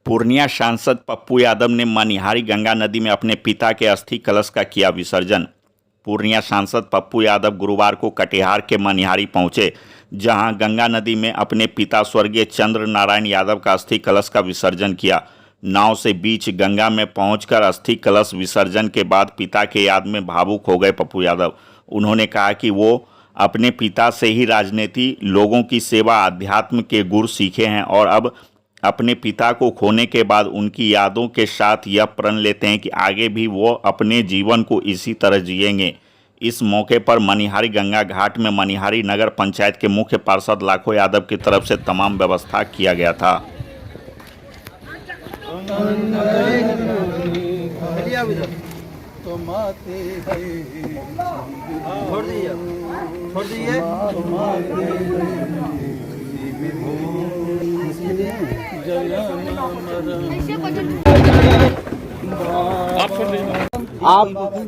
पूर्णिया सांसद पप्पू यादव ने मनिहारी गंगा नदी में अपने पिता के अस्थि कलश का किया विसर्जन। पूर्णिया सांसद पप्पू यादव गुरुवार को कटिहार के मनिहारी पहुंचे, जहां गंगा नदी में अपने पिता स्वर्गीय चंद्र नारायण यादव का अस्थि कलश का विसर्जन किया। नाव से बीच गंगा में पहुंचकर अस्थि कलश विसर्जन के बाद पिता के याद में भावुक हो गए पप्पू यादव। उन्होंने कहा कि वो अपने पिता से ही राजनीति, लोगों की सेवा, अध्यात्म के गुर सीखे हैं और अब अपने पिता को खोने के बाद उनकी यादों के साथ यह प्रण लेते हैं कि आगे भी वो अपने जीवन को इसी तरह जिएंगे। इस मौके पर मनिहारी गंगा घाट में मनिहारी नगर पंचायत के मुख्य पार्षद लाखो यादव की तरफ से तमाम व्यवस्था किया गया था।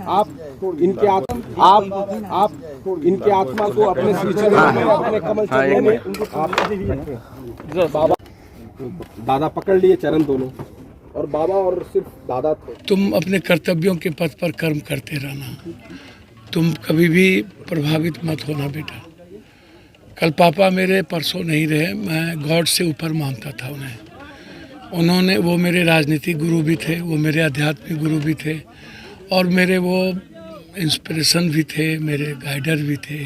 आप इनके आत्मा को अपने चरणों में, अपने कमल चरणों में बाबा दादा पकड़ लिए चरण दोनों, और बाबा और सिर्फ दादा थे। तुम अपने कर्तव्यों के पथ पर कर्म करते रहना, तुम कभी भी प्रभावित मत होना बेटा। कल पापा मेरे परसों नहीं रहे, मैं गॉड से ऊपर मानता था उन्हें। वो मेरे राजनीतिक गुरु भी थे, वो मेरे आध्यात्मिक गुरु भी थे और मेरे वो इंस्पिरेशन भी थे, मेरे गाइडर भी थे।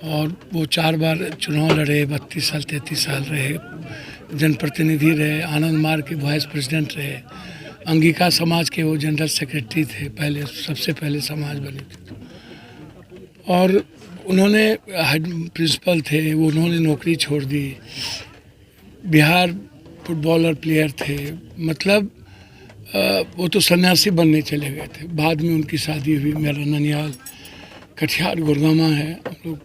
और वो 4 बार चुनाव लड़े, 32 साल 33 साल रहे, जनप्रतिनिधि रहे, आनंद मार्ग के वाइस प्रेसिडेंट रहे, अंगिका समाज के वो जनरल सेक्रेटरी थे, पहले सबसे पहले समाज बने थे। और उन्होंने प्रिंसिपल थे, वो उन्होंने नौकरी छोड़ दी। बिहार फुटबॉलर प्लेयर थे, मतलब वो तो सन्यासी बनने चले गए थे। बाद में उनकी शादी हुई। मेरा ननिहाल कटिहार गुड़गामा है हम लोग।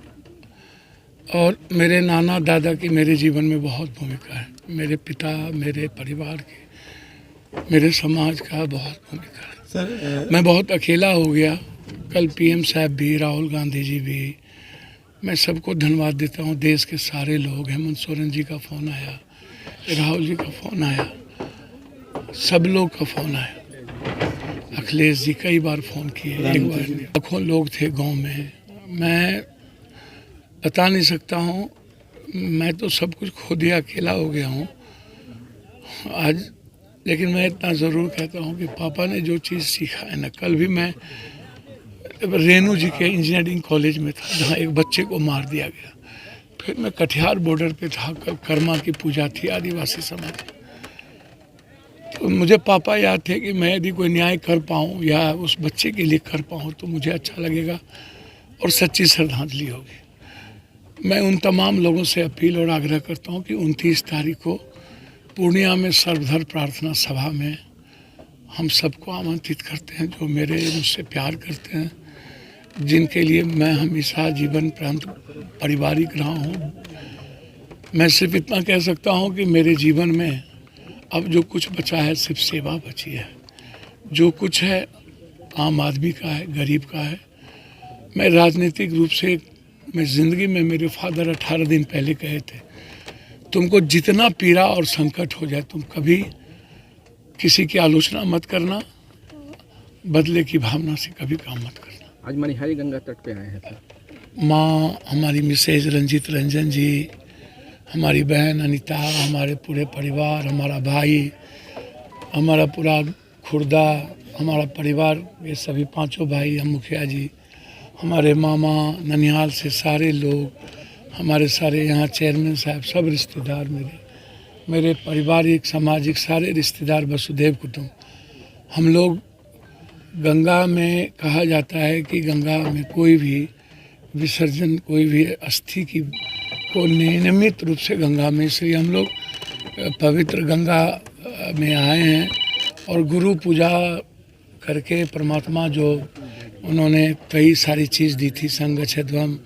और मेरे नाना दादा की मेरे जीवन में बहुत भूमिका है, मेरे पिता, मेरे परिवार की, मेरे समाज का बहुत भूमिका है। सर मैं बहुत अकेला हो गया। कल पीएम साहब भी, राहुल गांधी जी भी, मैं सबको धन्यवाद देता हूँ। देश के सारे लोग, हेमंत सोरेन जी का फ़ोन आया, राहुल जी का फ़ोन आया, सब लोग का फ़ोन आया, अखिलेश जी कई बार फ़ोन किए, एक बार नहीं। लाखों लोग थे गांव में। मैं बता नहीं सकता हूँ, मैं तो सब कुछ खुद ही अकेला हो गया हूँ आज। लेकिन मैं इतना ज़रूर कहता हूँ कि पापा ने जो चीज़ सीखा है ना, कल भी मैं रेणु जी के इंजीनियरिंग कॉलेज में था, जहाँ एक बच्चे को मार दिया गया। फिर मैं कटिहार बॉर्डर पे था, कल कर्मा की पूजा थी आदिवासी समाज। तो मुझे पापा याद थे कि मैं यदि कोई न्याय कर पाऊँ या उस बच्चे के लिए कर पाऊँ तो मुझे अच्छा लगेगा और सच्ची श्रद्धांजलि होगी। मैं उन तमाम लोगों से अपील और आग्रह करता हूँ कि 29 तारीख को पूर्णिया में सर्वधर्म प्रार्थना सभा में हम सबको आमंत्रित करते हैं, जो मुझसे प्यार करते हैं, जिनके लिए मैं हमेशा जीवन पर्यंत पारिवारिक रहा हूँ। मैं सिर्फ इतना कह सकता हूँ कि मेरे जीवन में अब जो कुछ बचा है सिर्फ सेवा बची है। जो कुछ है आम आदमी का है, गरीब का है। मैं राजनीतिक रूप से, मैं ज़िंदगी में, मेरे फादर 18 दिन पहले कहे थे, तुमको जितना पीड़ा और संकट हो जाए तुम कभी किसी की आलोचना मत करना, बदले की भावना से कभी काम मत करना। आज मनिहारी गंगा तट पे आए हैं सर। माँ, हमारी मिसेज रंजीत रंजन जी, हमारी बहन अनीता, हमारे पूरे परिवार, हमारा भाई, हमारा पूरा खुर्दा, हमारा परिवार, ये सभी 5 भाई, हम मुखिया जी, हमारे मामा, ननिहाल से सारे लोग, हमारे सारे यहाँ चेयरमैन साहब, सब रिश्तेदार, मेरे पारिवारिक सामाजिक सारे रिश्तेदार, वसुधैव कुटुंब। हम लोग गंगा में, कहा जाता है कि गंगा में कोई भी विसर्जन, कोई भी अस्थि की को नियमित रूप से गंगा में, इसलिए हम लोग पवित्र गंगा में आए हैं। और गुरु पूजा करके परमात्मा जो उन्होंने कई सारी चीज़ दी थी, संगच्छध्वम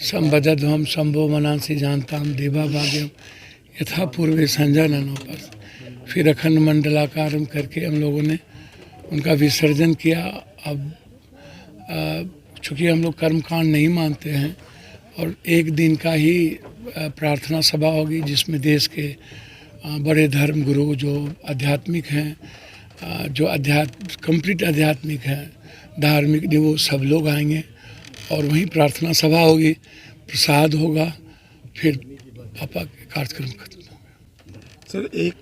संबद्धध्वम शंभो मनांसि जानताम देवा भाग्यम यथा पूर्वे संजननोपस। फिर अखंड मंडलाकारम करके हम लोगों ने उनका विसर्जन किया। अब चूँकि हम लोग कर्मकांड नहीं मानते हैं और एक दिन का ही प्रार्थना सभा होगी, जिसमें देश के बड़े धर्म गुरु जो आध्यात्मिक हैं, जो कंप्लीट आध्यात्मिक हैं, धार्मिक नहीं, वो सब लोग आएंगे और वहीं प्रार्थना सभा होगी, प्रसाद होगा, फिर पापा के कार्यक्रम खत्म। सर एक